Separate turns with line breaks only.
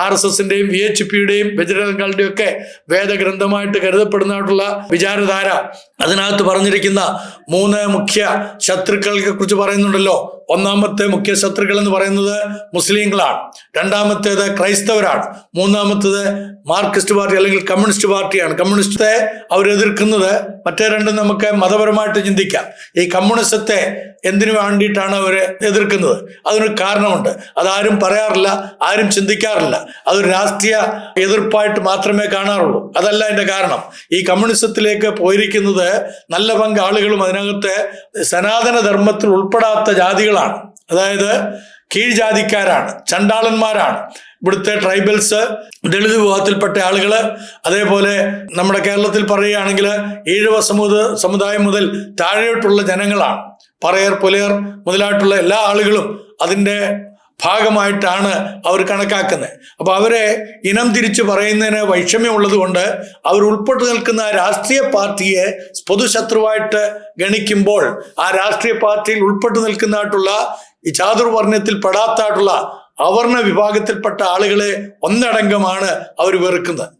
RSSന്റെയും VHPയുടെയും ബജരംഗങ്ങളുടെയും ഒക്കെ വേദഗ്രന്ഥമായിട്ട് കരുതപ്പെടുന്നതായിട്ടുള്ള വിചാരധാര, അതിനകത്ത് പറഞ്ഞിരിക്കുന്ന 3 മുഖ്യ ശത്രുക്കളെ കുറിച്ച് പറയുന്നുണ്ടല്ലോ. ഒന്നാമത്തെ മുഖ്യ ശത്രുക്കൾ എന്ന് പറയുന്നത് മുസ്ലിങ്ങളാണ്, രണ്ടാമത്തേത് ക്രൈസ്തവരാണ്, മൂന്നാമത്തേത് മാർക്സിസ്റ്റ് പാർട്ടി അല്ലെങ്കിൽ കമ്മ്യൂണിസ്റ്റ് പാർട്ടിയാണ്. കമ്മ്യൂണിസ്റ്റത്തെ അവരെതിർക്കുന്നത് മറ്റേ രണ്ടും നമുക്ക് മതപരമായിട്ട് ചിന്തിക്കാം. ഈ കമ്മ്യൂണിസത്തെ എന്തിനു വേണ്ടിയിട്ടാണ് അവർ എതിർക്കുന്നത്? അതിനൊരു കാരണമുണ്ട്. അതാരും പറയാറില്ല, ആരും ചിന്തിക്കാറില്ല. അതൊരു രാഷ്ട്രീയ എതിർപ്പായിട്ട് മാത്രമേ കാണാറുള്ളൂ. അതല്ല അതിന്റെ കാരണം. ഈ കമ്മ്യൂണിസത്തിലേക്ക് പോയിരിക്കുന്നത് നല്ല പങ്ക് ആളുകളും അതിനകത്ത് സനാതന ധർമ്മത്തിൽ ഉൾപ്പെടാത്ത ജാതികളാണ്. അതായത് കീഴ്ജാതിക്കാരാണ്, ചണ്ടാളന്മാരാണ്. ഇവിടുത്തെ ട്രൈബൽസ്, ദളിത് വിഭാഗത്തിൽപ്പെട്ട ആളുകൾ, അതേപോലെ നമ്മുടെ കേരളത്തിൽ പറയുകയാണെങ്കിൽ ഈഴവ സമുദായം മുതൽ താഴെയോട്ടുള്ള ജനങ്ങളാണ്. പറയർ, പുലയർ മുതലായിട്ടുള്ള എല്ലാ ആളുകളും അതിൻ്റെ ഭാഗമായിട്ടാണ് അവർ കണക്കാക്കുന്നത്. അപ്പൊ അവരെ ഇനം തിരിച്ച് പറയുന്നതിന് വൈഷമ്യമുള്ളത് കൊണ്ട് അവർ ഉൾപ്പെട്ടു നിൽക്കുന്ന രാഷ്ട്രീയ പാർട്ടിയെ പൊതുശത്രുവായിട്ട് ഗണിക്കുമ്പോൾ ആ രാഷ്ട്രീയ പാർട്ടിയിൽ ഉൾപ്പെട്ടു നിൽക്കുന്നതായിട്ടുള്ള ഈ ചാതുർവർണ്ണയത്തിൽ പെടാത്തായിട്ടുള്ള അവർണ വിഭാഗത്തിൽപ്പെട്ട ആളുകളെ ഒന്നടങ്കമാണ് അവർ വെറുക്കുന്നത്.